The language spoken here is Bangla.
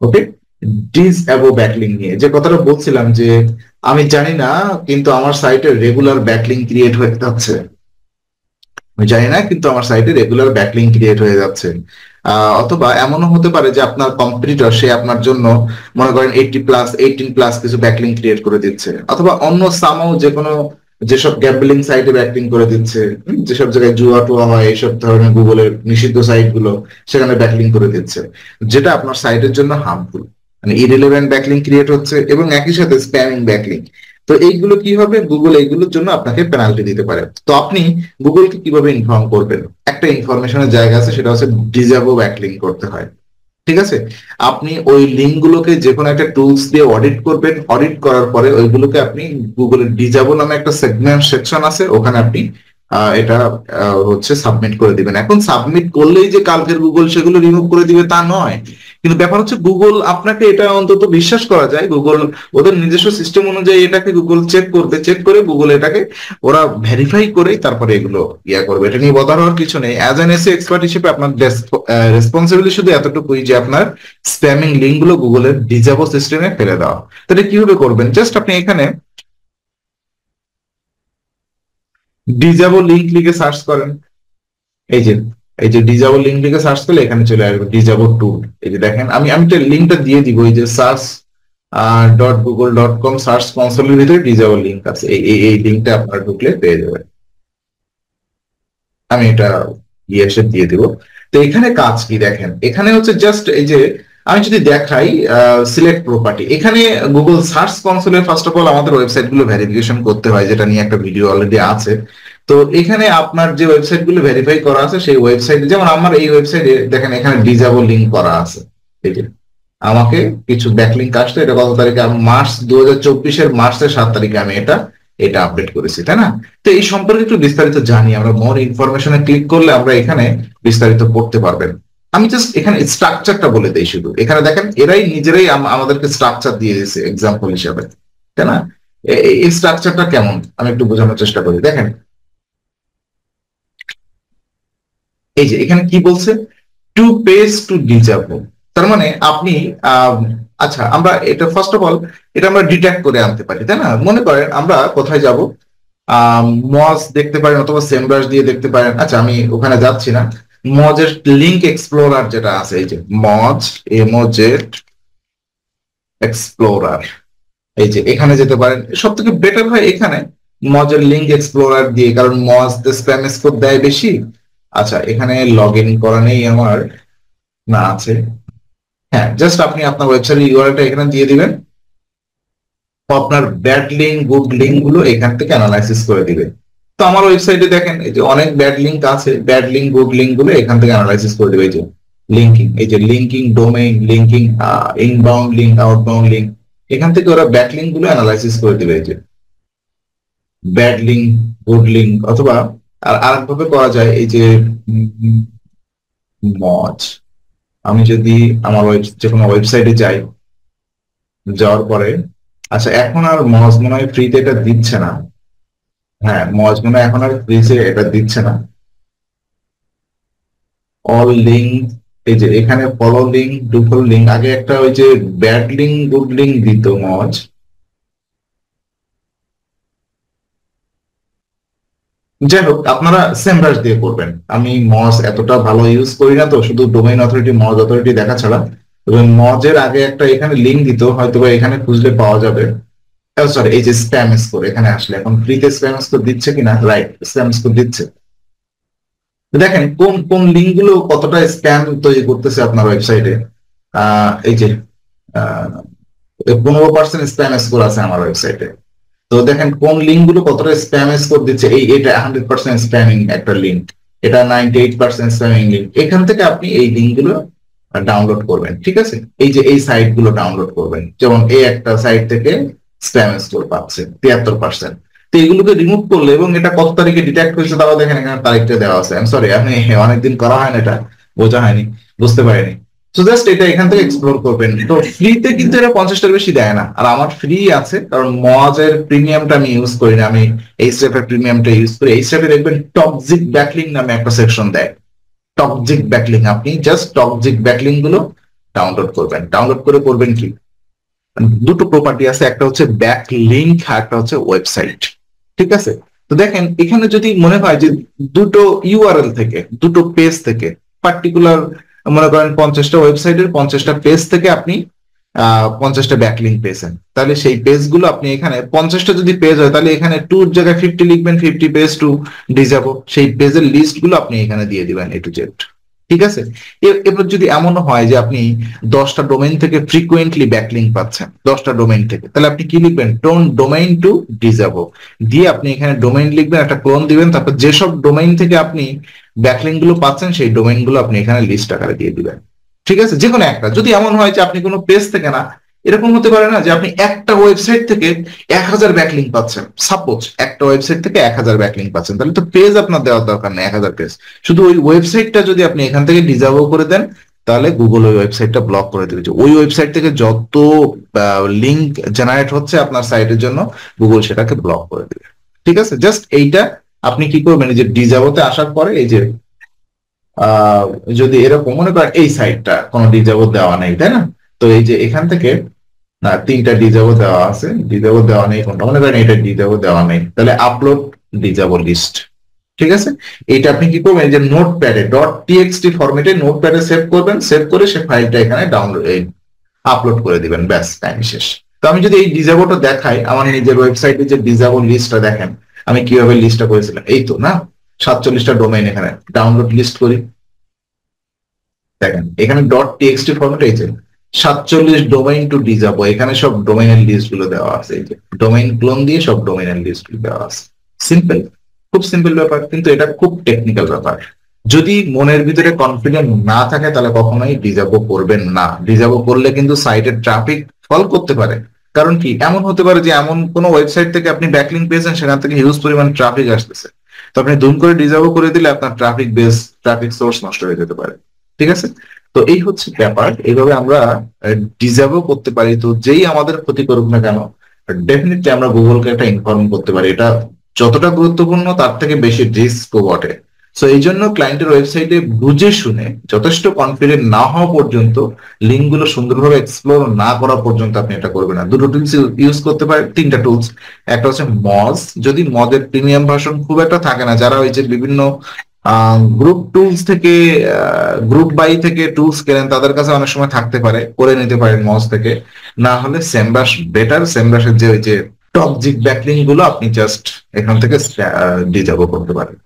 ওকে, ডিসঅ্যাবো ব্যাকলিং নিয়ে যে কথাটা বলছিলাম যে আমি জানি না কিন্তু আমার সাইটে রেগুলার ব্যাকলিং ক্রিয়েট হয়ে যাচ্ছে, আমি জানি না কিন্তু আমার সাইটে রেগুলার ব্যাকলিং ক্রিয়েট হয়ে যাচ্ছে। অথবা এমনও হতে পারে যে আপনার কম্পিটিটর সে আপনার জন্য মনে করেন 18+ কিছু ব্যাকলিং ক্রিয়েট করে দিচ্ছে, অথবা অন্য সামাও যে কোনো যেসব গ্যাম্বলিং সাইটে ব্যাকলিং করে দিচ্ছে, যেসব জায়গায় জুয়া টুয়া হয় এইসব ধরনের গুগলের নিষিদ্ধ সাইট গুলো সেখানে ব্যাকলিং করে দিচ্ছে, যেটা আপনার সাইটের জন্য হার্মফুল, মানে ইরিলেভেন্ট ব্যাকলিং ক্রিয়েট হচ্ছে এবং একই সাথে স্প্যামিং ব্যাকলিং। তো এইগুলো কি হবে, গুগল এইগুলোর জন্য আপনাকে পেনাল্টি দিতে পারে। তো আপনি গুগলকে কিভাবে ইনফর্ম করবেন, একটা ইনফরমেশনের জায়গা আছে, সেটা হচ্ছে ডিসঅ্যাবো ব্যাকলিং করতে হয়। ঠিক আছে, আপনি ওই লিঙ্ক গুলোকে যে কোনো একটা টুলস দিয়ে অডিট করবেন, অডিট করার পরে ওইগুলোকে আপনি গুগলের ডিসঅ্যাবো নামে একটা সেগমেন্ট সেকশন আছে, ওখানে আপনি এটা হচ্ছে সাবমিট করে দিবেন। এখন সাবমিট করলেই যে কালকের গুগল সেগুলো রিমুভ করে দিবে তা নয়, কিন্তু ব্যাপার হচ্ছে গুগল আপনাকে এটা অন্তত বিশ্বাস করা যায়, গুগল ওদের নিজস্ব সিস্টেম অনুযায়ী এটাকে গুগল চেক করবে, চেক করে গুগল এটাকে ওরা ভেরিফাই করে তারপরে এগুলো করবে। এটা নিয়ে বদার হওয়ার কিছু নেই। অ্যাজ এন এসি এক্সপার্ট হিসেবে আপনার রেসপন্সিবিলিটি শুধু এতটুকুই যে আপনার স্প্যামিং লিঙ্ক গুলো গুগলের ডিসঅ্যাবো সিস্টেমে ফেলে দেওয়া। তাহলে কিভাবে করবেন, জাস্ট আপনি এখানে ডিসঅ্যাবো লিঙ্ক লিখে সার্চ করেন। এই যে ডিসঅ্যাবো লিঙ্ক লিখে সার্চ করলে এখানে চলে আসবে ডিসঅ্যাবো টুল। এই যে দেখেন, আমি লিঙ্কটা দিয়ে দিব, এই যে সার্চ .google.com সার্চ কনসোলের ভিতরে ডিসঅ্যাবো লিঙ্ক আছে, এই লিঙ্কটা আপনারা ঢুকলে পেয়ে যাবেন। আমি এটা এসে দিয়ে দিব। তো এখানে কাজ কি দেখেন, এখানে হচ্ছে জাস্ট এই যে আমি যদি দেখাই সিলেক্ট প্রপার্টি, এখানে গুগল সার্চ কনসোলে ফার্স্ট অফ অল আমাদের ওয়েবসাইট গুলো ভেরিফিকেশন করতে হয়, যেটা নিয়ে একটা ভিডিও অলরেডি আছে। তো এখানে আপনার যে ওয়েবসাইট গুলো ভেরিফাই করা আছে সেই ওয়েবসাইটে, যেমন আমার এই ওয়েবসাইটে দেখেন এখানে ডিসঅ্যাবো লিঙ্ক করা আছে। এই যে আমাকে কিছু ব্যাকলিঙ্ক আসছে, এটা কত তারিখে, মার্চ 2024 মার্চের 7 তারিখে আমি এটা এটা আপডেট করেছি, তাই না? তো এই সম্পর্কে একটু বিস্তারিত জানি আমরা, মোর ইনফরমেশনে ক্লিক করলে আমরা এখানে বিস্তারিত পড়তে পারবেন। আমি জাস্ট এখানে স্ট্রাকচারটা বলে দেই শুধু, এখানে দেখেন এরাই নিজেরাই আমাদেরকে স্ট্রাকচার দিয়ে দিয়েছে এক্সাম্পল হিসাবে, তাই না? এই স্ট্রাকচারটা কেমন আমি একটু বোঝানোর চেষ্টা করি। দেখেন এই যে এখানে কি বলছে, টু পেজ টু ডিসঅ্যাবো, তার মানে আপনি আচ্ছা আমরা এটা ফার্স্ট অফ অল এটা আমরা ডিটেক্ট করে আনতে পারি, তাই না? মনে করেন আমরা কোথায় যাব, মজ দেখতে পারেন অথবা সেমব্রাশ দিয়ে দেখতে পারেন। আচ্ছা আমি ওখানে যাচ্ছি না, মজের লিঙ্ক এক্সপ্লোরার যেটা আছে, এই যে মজ এমোজেট এক্সপ্লোরার, এই যে এখানে যেতে পারেন। সব থেকে বেটার হয় এখানে মজের লিঙ্ক এক্সপ্লোরার দিয়ে, কারণ মজ স্প্যাম স্কোর দেয় বেশি। আচ্ছা এখানে লগ ইন করা নেই আমার, না আছে। হ্যাঁ, জাস্ট আপনি আপনার ওয়েবসাইটের ইউআরএলটা এখানে দিয়ে দিবেন, আপনার ব্যাড লিঙ্ক গুড লিঙ্ক গুলো এখান থেকে অ্যানালাইসিস করে দিবে। তো আমার ওয়েবসাইটে দেখেন এই যে অনেক ব্যাড লিঙ্ক আছে, ব্যাড লিঙ্ক গুড লিঙ্ক গুলো এখান থেকে অ্যানালাইসিস করে দিবে। এই যে লিঙ্কিং, এই যে linking domain, linking inbound link, outbound link, এখান থেকে ওরা ব্যাড লিঙ্ক গুলো অ্যানালাইসিস করে দিবে। এই যে ব্যাড লিঙ্ক গুড লিঙ্ক, অথবা আর আরেকভাবে করা যায়, এই যে মজ, আমি যদি আমার যে কোনো ওয়েবসাইটে যাই, যাওয়ার পরে আচ্ছা এখন আর মজ মনে হয় ফ্রিতে এটা দিচ্ছে না। হ্যাঁ, মজ মনে হয় এখন আর ফ্রিতে এটা দিচ্ছে না। অল লিঙ্ক, এই যে এখানে ফলো লিঙ্ক ডুফল লিঙ্ক, আগে একটা ওই যে ব্যাড লিঙ্ক গুড লিঙ্ক দিত মজ। যাই হোক আপনারা সেমব্রাশ দিয়ে করবেন, আমি মজ এতটা ভালো ইউজ করি না, তো শুধু ডোমেইন অথরিটি মজ অথরিটি দেখা ছাড়া। এবং মজের আগে একটা এখানে লিঙ্ক দিত, হয়তো এখানে খুঁজলে পাওয়া যাবে। সরি, এই যে স্প্যাম স্কোর, এখানে আসলে এখন ফ্রিতে স্প্যাম স্কোর দিচ্ছে কিনা, রাইট স্প্যাম স্কোর দিচ্ছে। দেখেন কোন কোন লিঙ্ক গুলো কতটা স্প্যাম তৈরি করতেছে আপনার ওয়েবসাইটে। এই যে 15% স্প্যাম স্কোর আছে আমার ওয়েবসাইটে। তো দেখেন কোন লিঙ্ক গুলো কতটা স্প্যাম স্কোর দিচ্ছে। এটা 100% স্প্যামিং একটা লিঙ্ক, এটা 98% স্প্যামিং লিঙ্ক। এখান থেকে আপনি এই লিঙ্ক গুলো ডাউনলোড করবেন, ঠিক আছে? এই যে এই সাইট গুলো ডাউনলোড করবেন, যেমন এই একটা সাইট থেকে স্প্যাম স্কোর পাচ্ছে 73%। তো এগুলোকে রিমুভ করলে, এবং এটা কত তারিখে ডিটেক্ট হয়েছে তাও দেখেন এখানে তারিখটা দেওয়া আছে। আমি সরি, আমি অনেকদিন করা হয় না, এটা বোঝা হয়নি, বুঝতে পারিনি। তো জাস্ট এটা এখান থেকে এক্সপ্লোর করবেন। তো ফ্রিতে কিন্তু এটা 50টার বেশি দেয় না, আর আমার ফ্রি আছে কারণ মজের প্রিমিয়ামটা আমি ইউজ করি না, আমি এই স্টেপের প্রিমিয়ামটা ইউজ করি। এই স্টেপে দেখবেন টক্সিক ব্যাকলিং নামে একটা সেকশন দেয়, টক্সিক ব্যাকলিং। আপনি জাস্ট টক্সিক ব্যাকলিং গুলো ডাউনলোড করবেন। ডাউনলোড করে করবেন কি, দুটো প্রপার্টি আছে, একটা হচ্ছে ব্যাক লিঙ্ক আর একটা হচ্ছে ওয়েবসাইট। ঠিক আছে, তো দেখেন এখানে যদি মনে হয় যে দুটো ইউআরএল থেকে, দুটো পেজ থেকে, পার্টিকুলার মনে করেন 50টা ওয়েবসাইটের 50টা পেজ থেকে আপনি 50টা ব্যাকলিঙ্ক পেয়েছেন, তাহলে সেই পেজগুলো আপনি এখানে 50টা যদি পেজ হয় তাহলে এখানে টুর জায়গায় 50 লিখবেন, 50 পেজ টু ডিজাবো, সেই পেজের লিস্ট গুলো আপনি এখানে দিয়ে দিবেন A to Z। ঠিক আছে, এবার যদি এমনও হয় যে আপনি 10টা ডোমেইন থেকে ফ্রিকুয়েন্টলি ব্যাকলিঙ্ক পাচ্ছেন, 10টা ডোমেইন থেকে, তাহলে আপনি কি লিখবেন, টোন ডোমেইন টু ডিজাবো দিয়ে আপনি এখানে ডোমেইন লিখবেন, একটা ক্লোন দিবেন, তারপর যেসব ডোমেইন থেকে আপনি ব্যাকলিঙ্ক গুলো পাচ্ছেন সেই ডোমেইন গুলো আপনি এখানে লিস্ট আকারে দিয়ে দিবেন। ঠিক আছে, যে কোনো একটা। যদি এমন হয় যে আপনি কোনো পেজ থেকে না, এরকম হতে পারে না যে আপনি একটা ওয়েবসাইট থেকে 1000 ব্যাকলিঙ্ক পাচ্ছেন, সাপোজ একটা ওয়েবসাইট থেকে 1000 ব্যাকলিঙ্ক পাচ্ছেন, তাহলে তো পেজ আপনার দেওয়ার দরকার নেই 1000 পেজ, শুধু ওই ওয়েবসাইটটা যদি আপনি এখান থেকে ডিজাবল করে দেন তাহলে গুগল ওই ওয়েবসাইটটা ব্লক করে দেবে। ওই ওয়েবসাইট থেকে যত লিঙ্ক জেনারেট হচ্ছে আপনার সাইটের জন্য গুগল সেটাকে ব্লক করে দেবে। ঠিক আছে, জাস্ট এইটা আপনি কি করবেন, এই যে ডিজাবোতে আসার পরে এই যে যদি এরকম মনে করেন এই সাইটটা কোনো ডিজাবো দেওয়া নেই, তাই না, তো এই যে এখান থেকে না 3টা ডিজাবো দেওয়া আছে, ডিজাবো দেওয়া নেই কোনটা, মনে করেন এটা ডিজাবো দেওয়া নেই, তাহলে আপলোড ডিজাবো লিস্ট। ঠিক আছে, এটা আপনি কি করবেন, যে নোটপ্যাডে .txt ফরম্যাটে নোটপ্যাডে সেভ করবেন, সেভ করে সে ফাইলটা এখানে ডাউনলোড আপলোড করে দিবেন, ব্যাস টাইম শেষ। তো আমি যদি এই ডিজাবোটা দেখাই, আমার নিজের ওয়েবসাইটে যে ডিজাবো লিস্টটা দেখেন আমি কিভাবে লিস্টটা করেছিলাম, এই তো না 47টা ডোমেইন এখানে ডাউনলোড লিস্ট করি, দেখেন এখানে .txt ফরম্যাটে এই যে 47 ডোমেইন টু ডিজাবো, এখানে সব ডোমেইনের লিস্ট গুলো দেওয়া আছে, এই যে ডোমেইন ক্লোন দিয়ে সব ডোমেইনের লিস্ট গুলো দেওয়া আছে। সিম্পল, খুব সিম্পল ব্যাপার, কিন্তু এটা খুব টেকনিক্যাল ব্যাপার। যদি মনের ভিতরে কনফিডেন্ট না থাকে তাহলে কখনোই ডিজাবো করবেন না। ডিজাবো করলে কিন্তু সাইটের ট্রাফিক ফল করতে পারে। কারণ কি, এমন হতে পারে যে এমন কোনো ওয়েবসাইট থেকে আপনি ব্যাকলিঙ্ক পেয়েছেন, সেখান থেকে হিউজ পরিমাণ ট্রাফিক আসতেছে, তো আপনি দুম করে ডিজাবো করে দিলে আপনার ট্রাফিক বেস, ট্রাফিক সোর্স নষ্ট হয়ে যেতে পারে। ঠিক আছে, তো এই হচ্ছে ব্যাপার, এইভাবে আমরা ডিজাবো করতে পারি। তো যেই আমাদের ক্ষতি করুক না কেন, ডেফিনেটলি আমরা গুগলকে একটা ইনফর্ম করতে পারি। এটা যতটা গুরুত্বপূর্ণ তার থেকে বেশি রিস্ক বটে। সো এই জন্য ক্লায়েন্টের ওয়েবসাইটে বুঝে শুনে যথেষ্ট কনফিডেন্ট না হওয়া পর্যন্ত, লিঙ্ক গুলো সুন্দরভাবে এক্সপ্লোর না করা পর্যন্ত আপনি এটা করবেন না। দুটো টুলস ইউজ করতে পারেন, 3টা টুলস। একটা হচ্ছে মজ, যদি মজের প্রিমিয়াম ভার্সন খুব একটা থাকে না, যারা ওই যে বিভিন্ন গ্রুপ টুলস থেকে, গ্রুপ বাই থেকে টুলস কেনেন, তাদের কাছে অনেক সময় থাকতে পারে, করে নিতে পারেন মজ থেকে। না হলে সেমবাস বেটার, সেমবাসের যে ওই যে টক্সিক ব্যাকলিঙ্ক গুলো আপনি জাস্ট এখান থেকে ডিজাবো করতে পারেন।